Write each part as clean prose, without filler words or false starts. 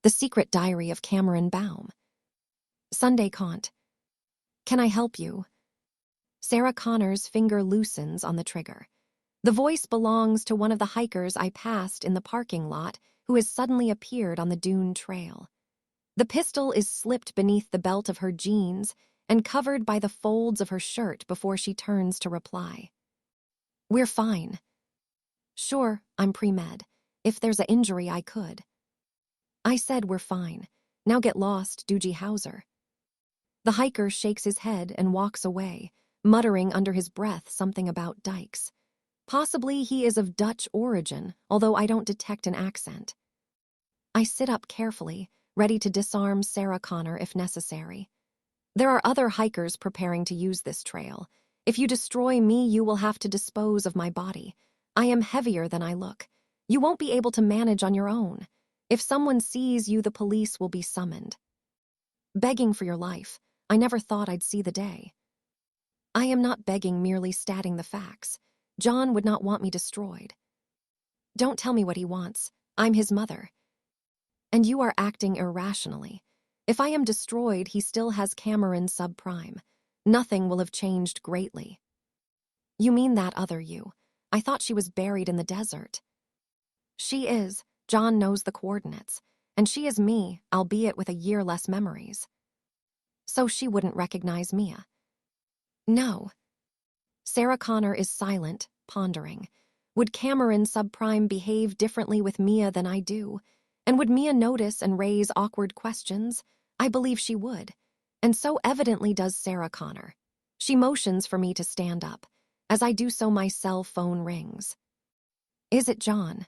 The Secret Diary of Cameron Baum. Sunday Cont. Can I help you? Sarah Connor's finger loosens on the trigger. The voice belongs to one of the hikers I passed in the parking lot who has suddenly appeared on the dune trail. The pistol is slipped beneath the belt of her jeans and covered by the folds of her shirt before she turns to reply. We're fine. Sure, I'm pre-med. If there's an injury, I could. I said we're fine. Now get lost, Doogie Howser. The hiker shakes his head and walks away, muttering under his breath something about dykes. Possibly he is of Dutch origin, although I don't detect an accent. I sit up carefully, ready to disarm Sarah Connor if necessary. There are other hikers preparing to use this trail. If you destroy me, you will have to dispose of my body. I am heavier than I look. You won't be able to manage on your own. If someone sees you, the police will be summoned. Begging for your life. I never thought I'd see the day. I am not begging, merely stating the facts. John would not want me destroyed. Don't tell me what he wants. I'm his mother. And you are acting irrationally. If I am destroyed, he still has Cameron subprime. Nothing will have changed greatly. You mean that other you? I thought she was buried in the desert. She is. John knows the coordinates. And she is me, albeit with a year less memories. So she wouldn't recognize Mia. No. Sarah Connor is silent, pondering. Would Cameron subprime behave differently with Mia than I do? And would Mia notice and raise awkward questions? I believe she would. And so evidently does Sarah Connor. She motions for me to stand up. As I do so, my cell phone rings. Is it John?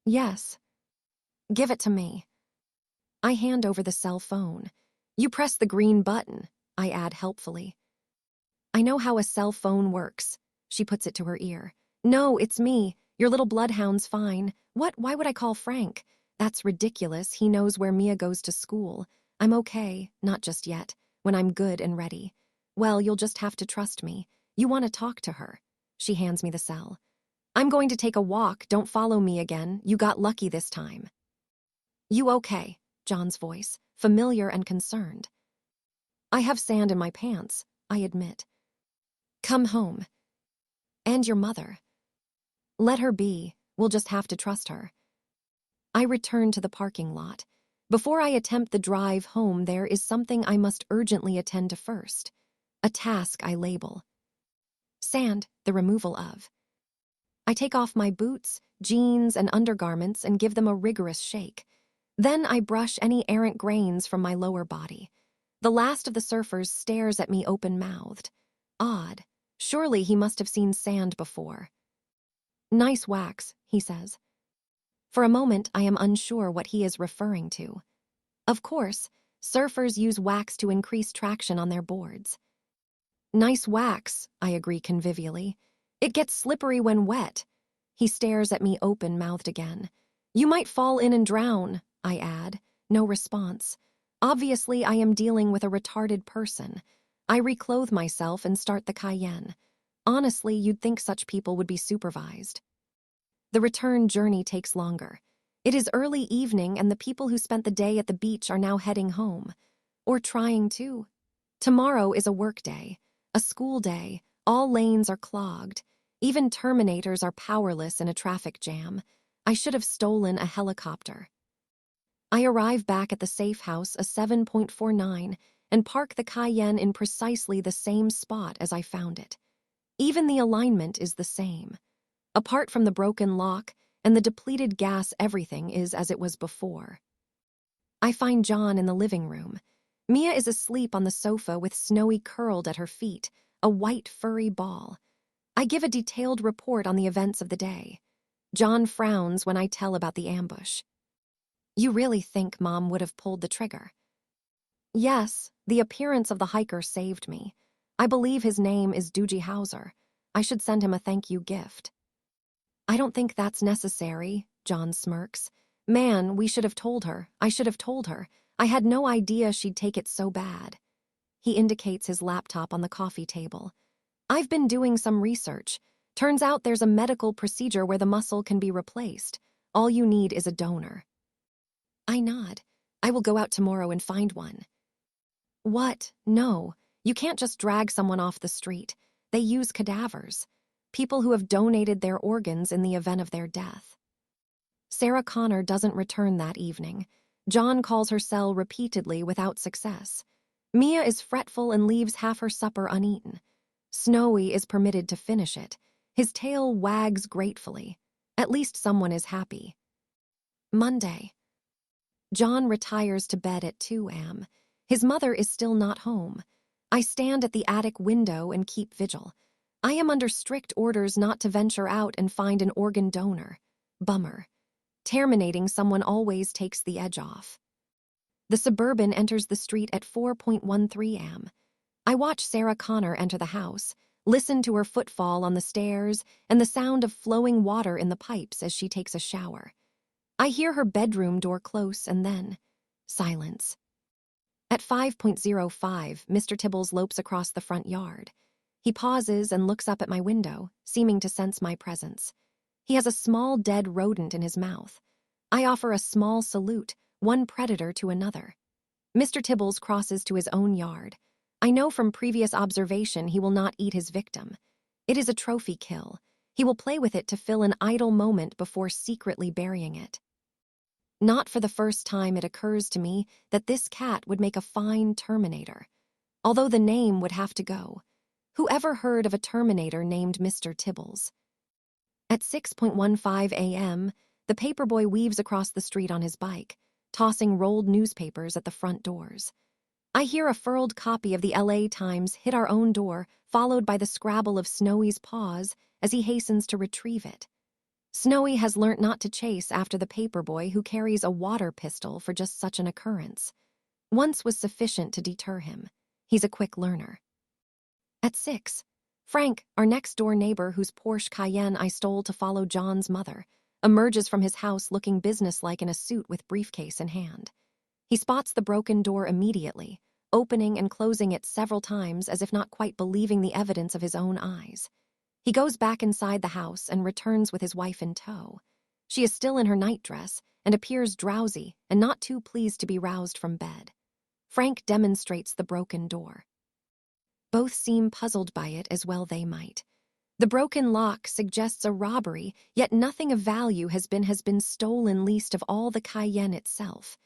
Yes. Give it to me. I hand over the cell phone. You press the green button, I add helpfully. I know how a cell phone works. She puts it to her ear. No, it's me. Your little bloodhound's fine. What? Why would I call Frank? That's ridiculous. He knows where Mia goes to school. I'm okay, not just yet, when I'm good and ready. Well, you'll just have to trust me. You want to talk to her. She hands me the cell. I'm going to take a walk. Don't follow me again. You got lucky this time. You okay? John's voice, familiar and concerned. I have sand in my pants, I admit. Come home. And your mother. Let her be. We'll just have to trust her. I return to the parking lot. Before I attempt the drive home, there is something I must urgently attend to first. A task I label. Sand, the removal of. I take off my boots, jeans, and undergarments and give them a rigorous shake. Then I brush any errant grains from my lower body. The last of the surfers stares at me open-mouthed. Odd. Surely he must have seen sand before. Nice wax, he says. For a moment, I am unsure what he is referring to. Of course, surfers use wax to increase traction on their boards. Nice wax, I agree convivially. It gets slippery when wet. He stares at me open-mouthed again. You might fall in and drown, I add. No response. Obviously, I am dealing with a retarded person. I reclothe myself and start the Cayenne. Honestly, you'd think such people would be supervised. The return journey takes longer. It is early evening and the people who spent the day at the beach are now heading home. Or trying to. Tomorrow is a work day, a school day. All lanes are clogged. Even Terminators are powerless in a traffic jam. I should have stolen a helicopter. I arrive back at the safe house, a 7.49, and park the Cayenne in precisely the same spot as I found it. Even the alignment is the same. Apart from the broken lock and the depleted gas, everything is as it was before. I find John in the living room. Mia is asleep on the sofa with Snowy curled at her feet, a white furry ball. I give a detailed report on the events of the day. John frowns when I tell about the ambush. You really think Mom would have pulled the trigger? Yes, the appearance of the hiker saved me. I believe his name is Doogie Howser. I should send him a thank you gift. I don't think that's necessary, John smirks. Man, we should have told her. I should have told her. I had no idea she'd take it so bad. He indicates his laptop on the coffee table. I've been doing some research. Turns out there's a medical procedure where the muscle can be replaced. All you need is a donor. I nod. I will go out tomorrow and find one. What? No. You can't just drag someone off the street. They use cadavers. People who have donated their organs in the event of their death. Sarah Connor doesn't return that evening. John calls her cell repeatedly without success. Mia is fretful and leaves half her supper uneaten. Snowy is permitted to finish it. His tail wags gratefully. At least someone is happy. Monday. John retires to bed at 2 a.m. His mother is still not home. I stand at the attic window and keep vigil. I am under strict orders not to venture out and find an organ donor. Bummer. Terminating someone always takes the edge off. The Suburban enters the street at 4:13 a.m. I watch Sarah Connor enter the house, listen to her footfall on the stairs and the sound of flowing water in the pipes as she takes a shower. I hear her bedroom door close and then silence. At 5:05, Mr. Tibbles lopes across the front yard. He pauses and looks up at my window, seeming to sense my presence. He has a small dead rodent in his mouth. I offer a small salute, one predator to another. Mr. Tibbles crosses to his own yard. I know from previous observation he will not eat his victim. It is a trophy kill. He will play with it to fill an idle moment before secretly burying it. Not for the first time it occurs to me that this cat would make a fine Terminator, although the name would have to go. Whoever heard of a Terminator named Mr. Tibbles? At 6:15 a.m., the paperboy weaves across the street on his bike, tossing rolled newspapers at the front doors. I hear a furled copy of the LA Times hit our own door, followed by the scrabble of Snowy's paws as he hastens to retrieve it. Snowy has learnt not to chase after the paperboy who carries a water pistol for just such an occurrence. Once was sufficient to deter him. He's a quick learner. At 6, Frank, our next-door neighbor whose Porsche Cayenne I stole to follow John's mother, emerges from his house looking businesslike in a suit with briefcase in hand. He spots the broken door immediately, opening and closing it several times as if not quite believing the evidence of his own eyes. He goes back inside the house and returns with his wife in tow. She is still in her nightdress and appears drowsy and not too pleased to be roused from bed. Frank demonstrates the broken door. Both seem puzzled by it as well they might. The broken lock suggests a robbery, yet nothing of value has been stolen, least of all the Cayenne itself.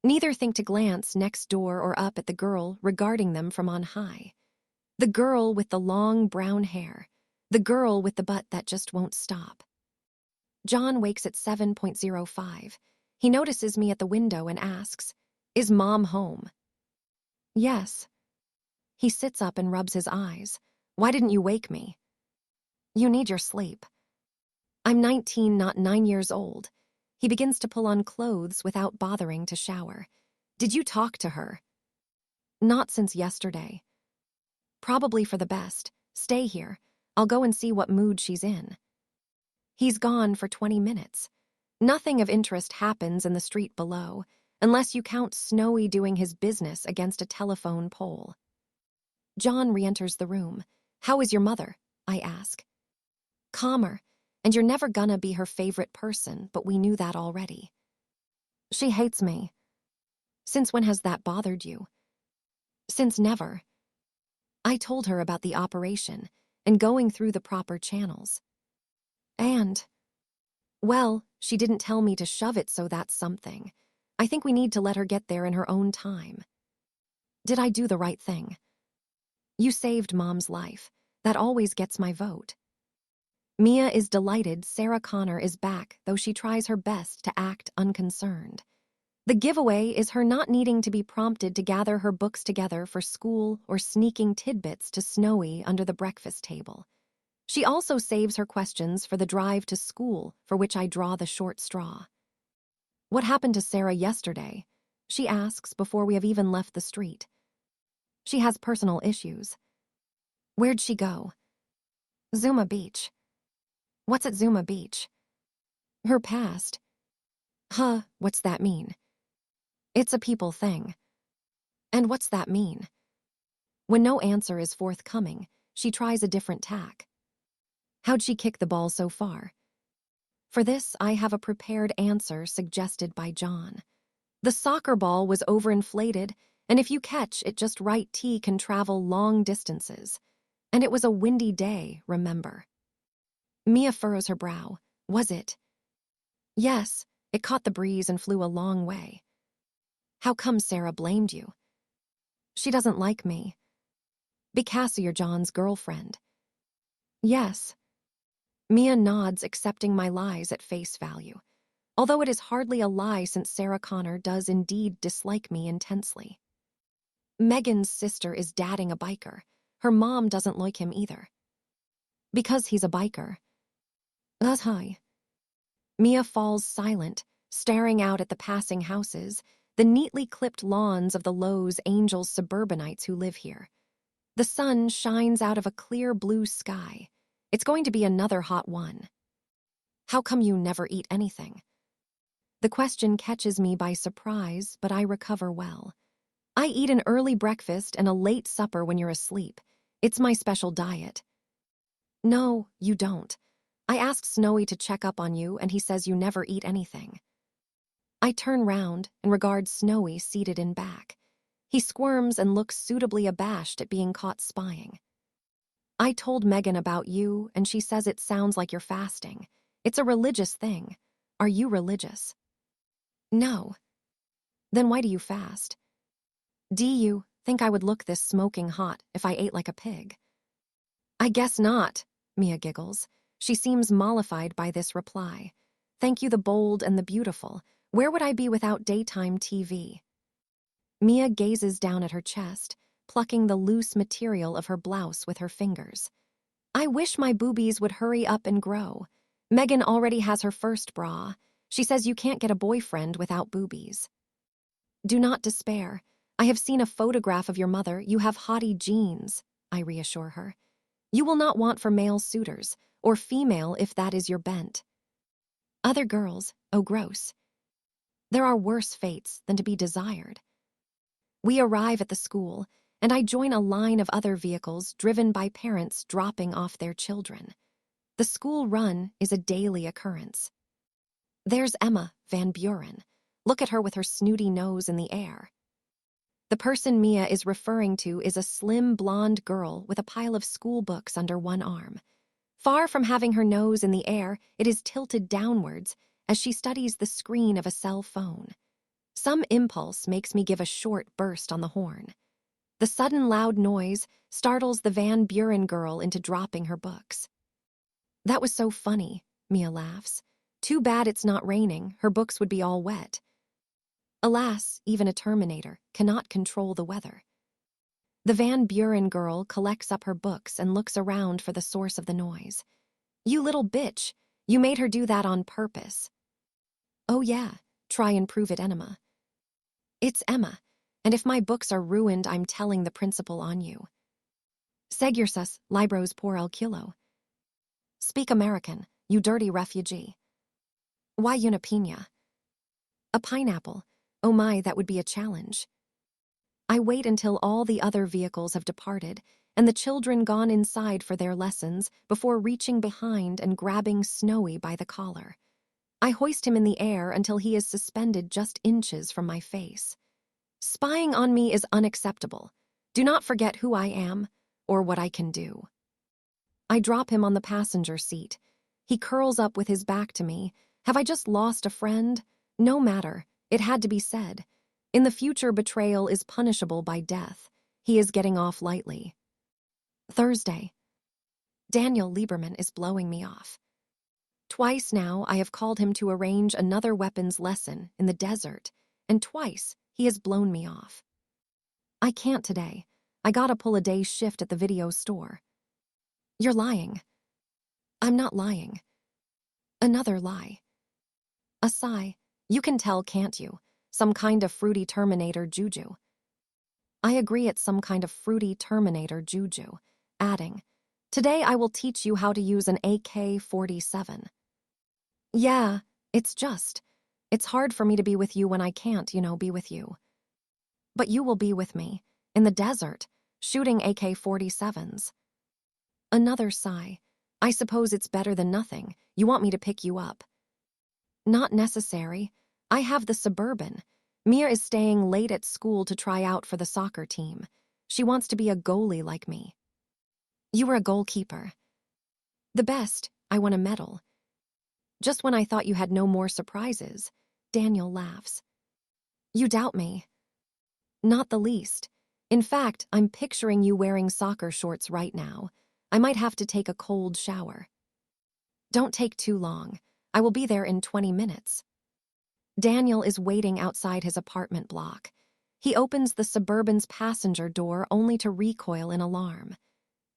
Neither think to glance next door or up at the girl regarding them from on high. The girl with the long brown hair. The girl with the butt that just won't stop. John wakes at 7:05. He notices me at the window and asks, "Is Mom home?" "Yes." He sits up and rubs his eyes. "Why didn't you wake me?" "You need your sleep." "I'm 19, not 9 years old." He begins to pull on clothes without bothering to shower. "Did you talk to her?" "Not since yesterday." "Probably for the best. Stay here. I'll go and see what mood she's in." He's gone for 20 minutes. Nothing of interest happens in the street below, unless you count Snowy doing his business against a telephone pole. John re-enters the room. "How is your mother?" I ask. "Calmer, and you're never gonna be her favorite person, but we knew that already." "She hates me." "Since when has that bothered you?" "Since never." I told her about the operation and going through the proper channels. And, well, she didn't tell me to shove it, so that's something. I think we need to let her get there in her own time. Did I do the right thing? You saved Mom's life. That always gets my vote. Mia is delighted Sarah Connor is back, though she tries her best to act unconcerned. The giveaway is her not needing to be prompted to gather her books together for school or sneaking tidbits to Snowy under the breakfast table. She also saves her questions for the drive to school, for which I draw the short straw. "What happened to Sarah yesterday?" she asks before we have even left the street. "She has personal issues." "Where'd she go?" "Zuma Beach." "What's at Zuma Beach?" "Her past." "Huh, what's that mean?" "It's a people thing." "And what's that mean?" When no answer is forthcoming, she tries a different tack. "How'd she kick the ball so far?" For this, I have a prepared answer suggested by John. The soccer ball was overinflated, and if you catch it just right, T can travel long distances. And it was a windy day, remember. Mia furrows her brow. Was it? Yes, it caught the breeze and flew a long way. How come Sarah blamed you? She doesn't like me. Because you're John's girlfriend. Yes. Mia nods, accepting my lies at face value, although it is hardly a lie since Sarah Connor does indeed dislike me intensely. Megan's sister is dating a biker. Her mom doesn't like him either. Because he's a biker. That's hi. Mia falls silent, staring out at the passing houses, the neatly clipped lawns of the Lowe's Angels suburbanites who live here. The sun shines out of a clear blue sky. It's going to be another hot one. How come you never eat anything? The question catches me by surprise, but I recover well. I eat an early breakfast and a late supper when you're asleep. It's my special diet. No, you don't. I asked Snowy to check up on you, and he says you never eat anything. I turn round and regard Snowy seated in back. He squirms and looks suitably abashed at being caught spying. I told Megan about you, and she says it sounds like you're fasting. It's a religious thing. Are you religious? No. Then why do you fast? Do you think I would look this smoking hot if I ate like a pig? I guess not, Mia giggles. She seems mollified by this reply. Thank you, the bold and the beautiful. Where would I be without daytime TV? Mia gazes down at her chest, plucking the loose material of her blouse with her fingers. I wish my boobies would hurry up and grow. Megan already has her first bra. She says you can't get a boyfriend without boobies. Do not despair. I have seen a photograph of your mother. You have haughty genes, I reassure her. You will not want for male suitors, or female if that is your bent. Other girls, oh gross. There are worse fates than to be desired. We arrive at the school, and I join a line of other vehicles driven by parents dropping off their children. The school run is a daily occurrence. There's Emma Van Buren. Look at her with her snooty nose in the air. The person Mia is referring to is a slim blonde girl with a pile of school books under one arm. Far from having her nose in the air, it is tilted downwards as she studies the screen of a cell phone. Some impulse makes me give a short burst on the horn. The sudden loud noise startles the Van Buren girl into dropping her books. That was so funny, Mia laughs. Too bad it's not raining, her books would be all wet. Alas, even a Terminator cannot control the weather. The Van Buren girl collects up her books and looks around for the source of the noise. You little bitch, you made her do that on purpose. Oh yeah, try and prove it, Enema. It's Emma, and if my books are ruined, I'm telling the principal on you. Seguirsus, libros por el kilo. Speak American, you dirty refugee. Why una piña? A pineapple. Oh my, that would be a challenge. I wait until all the other vehicles have departed and the children gone inside for their lessons before reaching behind and grabbing Snowy by the collar. I hoist him in the air until he is suspended just inches from my face. Spying on me is unacceptable. Do not forget who I am or what I can do. I drop him on the passenger seat. He curls up with his back to me. Have I just lost a friend? No matter. It had to be said. In the future, betrayal is punishable by death. He is getting off lightly. Thursday. Daniel Lieberman is blowing me off. Twice now I have called him to arrange another weapons lesson in the desert, and twice he has blown me off. I can't today. I gotta pull a day's shift at the video store. You're lying. I'm not lying. Another lie. A sigh. You can tell, can't you? Some kind of fruity Terminator juju. I agree, it's some kind of fruity Terminator juju, adding, today I will teach you how to use an AK-47. Yeah, it's hard for me to be with you when I can't, be with you. But you will be with me, in the desert, shooting AK-47s. Another sigh. I suppose it's better than nothing. You want me to pick you up. Not necessary. I have the Suburban. Mia is staying late at school to try out for the soccer team. She wants to be a goalie like me. You were a goalkeeper. The best. I won a medal. Just when I thought you had no more surprises, Daniel laughs. You doubt me. Not the least. In fact, I'm picturing you wearing soccer shorts right now. I might have to take a cold shower. Don't take too long. I will be there in 20 minutes. Daniel is waiting outside his apartment block. He opens the Suburban's passenger door only to recoil in alarm.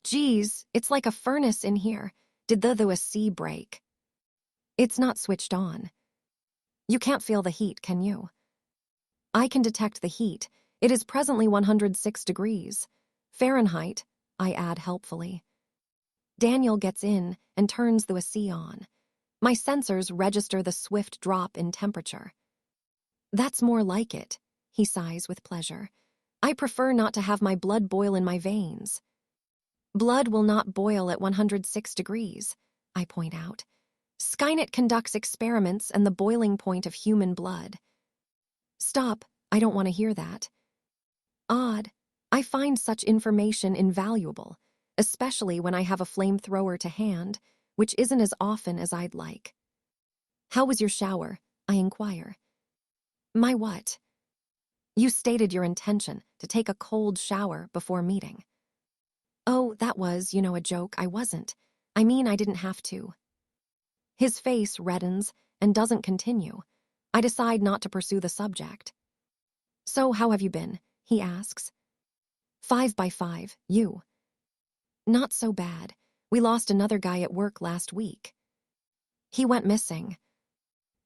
Geez, it's like a furnace in here. Did the AC break? It's not switched on. You can't feel the heat, can you? I can detect the heat. It is presently 106 degrees. Fahrenheit, I add helpfully. Daniel gets in and turns the AC on. My sensors register the swift drop in temperature. That's more like it, he sighs with pleasure. I prefer not to have my blood boil in my veins. Blood will not boil at 106 degrees, I point out. Skynet conducts experiments and the boiling point of human blood. Stop, I don't want to hear that. Odd. I find such information invaluable, especially when I have a flamethrower to hand, which isn't as often as I'd like. How was your shower? I inquire. My what? You stated your intention to take a cold shower before meeting. Oh, that was, a joke. I wasn't. I mean, I didn't have to. His face reddens and doesn't continue. I decide not to pursue the subject. So, how have you been? He asks. 5 by 5, you. Not so bad. We lost another guy at work last week. He went missing.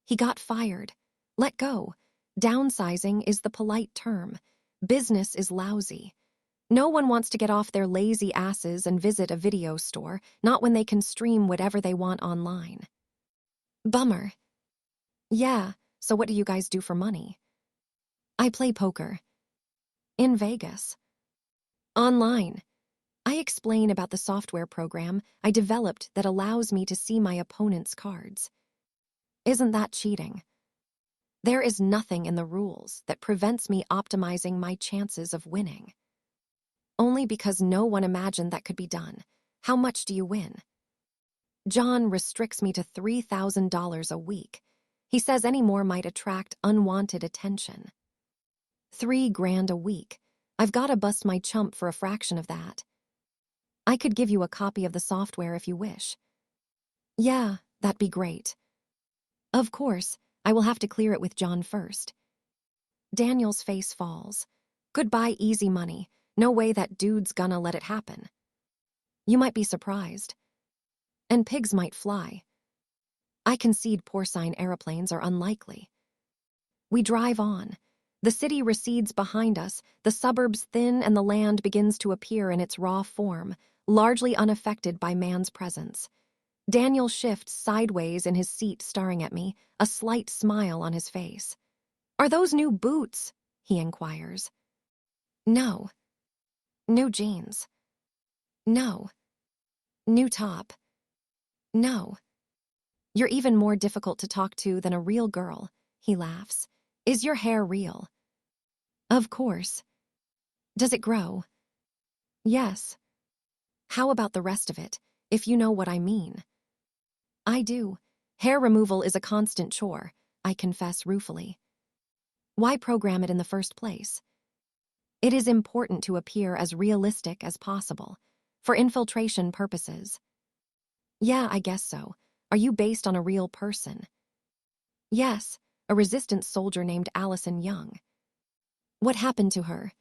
He got fired. Let go. Downsizing is the polite term. Business is lousy. No one wants to get off their lazy asses and visit a video store, not when they can stream whatever they want online. Bummer. Yeah, so what do you guys do for money? I play poker. In Vegas. Online. I explain about the software program I developed that allows me to see my opponent's cards. Isn't that cheating? There is nothing in the rules that prevents me optimizing my chances of winning. Only because no one imagined that could be done. How much do you win? John restricts me to $3,000 a week. He says any more might attract unwanted attention. $3,000 a week. I've got to bust my chump for a fraction of that. I could give you a copy of the software if you wish. Yeah, that'd be great. Of course, I will have to clear it with John first. Daniel's face falls. Goodbye, easy money. No way that dude's gonna let it happen. You might be surprised. And pigs might fly. I concede porcine aeroplanes are unlikely. We drive on. The city recedes behind us, the suburbs thin, and the land begins to appear in its raw form, largely unaffected by man's presence. Daniel shifts sideways in his seat, staring at me, a slight smile on his face. Are those new boots? He inquires. No. New jeans. No. New top. No. You're even more difficult to talk to than a real girl, he laughs. Is your hair real? Of course. Does it grow? Yes. How about the rest of it, if you know what I mean? I do. Hair removal is a constant chore, I confess ruefully. Why program it in the first place? It is important to appear as realistic as possible, for infiltration purposes. Yeah, I guess so. Are you based on a real person? Yes, a resistance soldier named Allison Young. What happened to her?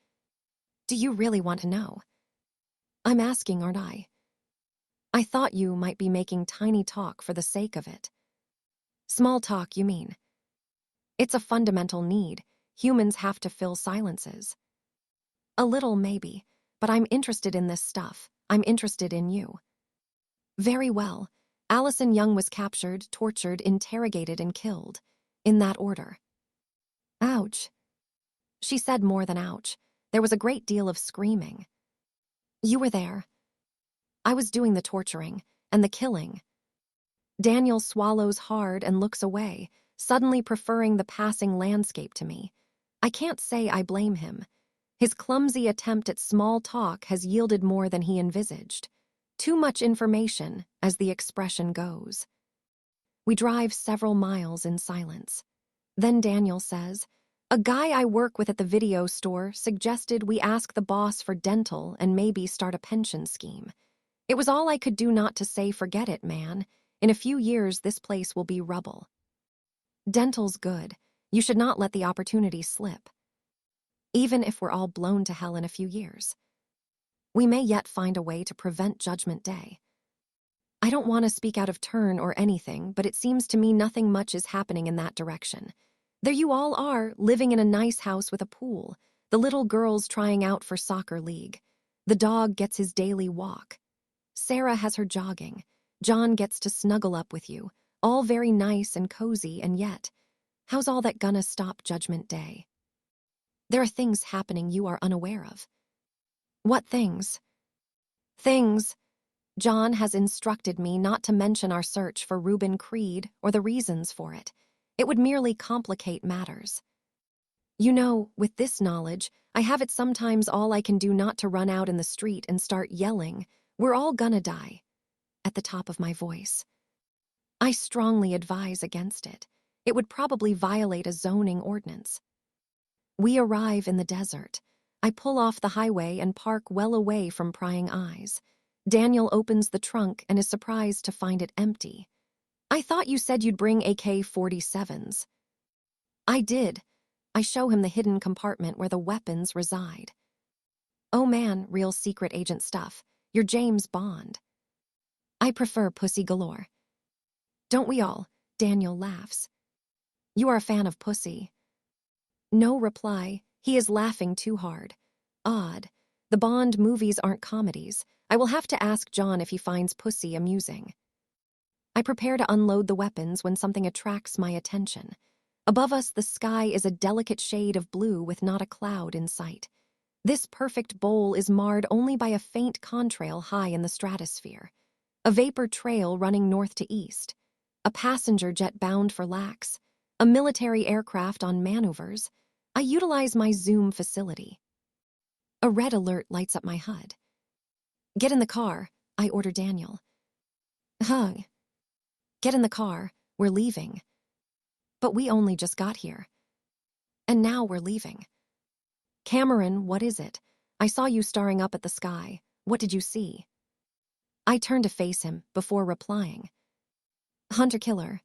Do you really want to know? I'm asking, aren't I? I thought you might be making tiny talk for the sake of it. Small talk, you mean? It's a fundamental need. Humans have to fill silences. A little, maybe, but I'm interested in this stuff. I'm interested in you. Very well. Allison Young was captured, tortured, interrogated, and killed. In that order. Ouch. She said more than ouch. There was a great deal of screaming. You were there. I was doing the torturing and the killing. Daniel swallows hard and looks away, suddenly preferring the passing landscape to me. I can't say I blame him. His clumsy attempt at small talk has yielded more than he envisaged. Too much information, as the expression goes. We drive several miles in silence. Then Daniel says, "A guy I work with at the video store suggested we ask the boss for dental and maybe start a pension scheme. It was all I could do not to say, forget it, man. In a few years, this place will be rubble. Dental's good. You should not let the opportunity slip. Even if we're all blown to hell in a few years. We may yet find a way to prevent Judgment Day. I don't want to speak out of turn or anything, but it seems to me nothing much is happening in that direction. There you all are, living in a nice house with a pool. The little girl's trying out for soccer league. The dog gets his daily walk. Sarah has her jogging. John gets to snuggle up with you. All very nice and cozy, and yet, how's all that gonna stop Judgment Day? There are things happening you are unaware of. What things? Things. John has instructed me not to mention our search for Reuben Creed or the reasons for it. It would merely complicate matters. You know, with this knowledge, I have it sometimes all I can do not to run out in the street and start yelling, "We're all gonna die," at the top of my voice. I strongly advise against it. It would probably violate a zoning ordinance. We arrive in the desert. I pull off the highway and park well away from prying eyes. Daniel opens the trunk and is surprised to find it empty. "I thought you said you'd bring AK-47s. I did. I show him the hidden compartment where the weapons reside. "Oh man, real secret agent stuff. You're James Bond." "I prefer pussy galore." "Don't we all?" Daniel laughs. "You are a fan of pussy." No reply. He is laughing too hard. Odd. The Bond movies aren't comedies. I will have to ask John if he finds pussy amusing. I prepare to unload the weapons when something attracts my attention. Above us, the sky is a delicate shade of blue with not a cloud in sight. This perfect bowl is marred only by a faint contrail high in the stratosphere. A vapor trail running north to east. A passenger jet bound for Lax. A military aircraft on maneuvers. I utilize my zoom facility. A red alert lights up my HUD. "Get in the car," I order Daniel. "Huh." "Get in the car, we're leaving." "But we only just got here." "And now we're leaving." "Cameron, what is it? I saw you staring up at the sky. What did you see?" I turn to face him before replying. "Hunter-killer.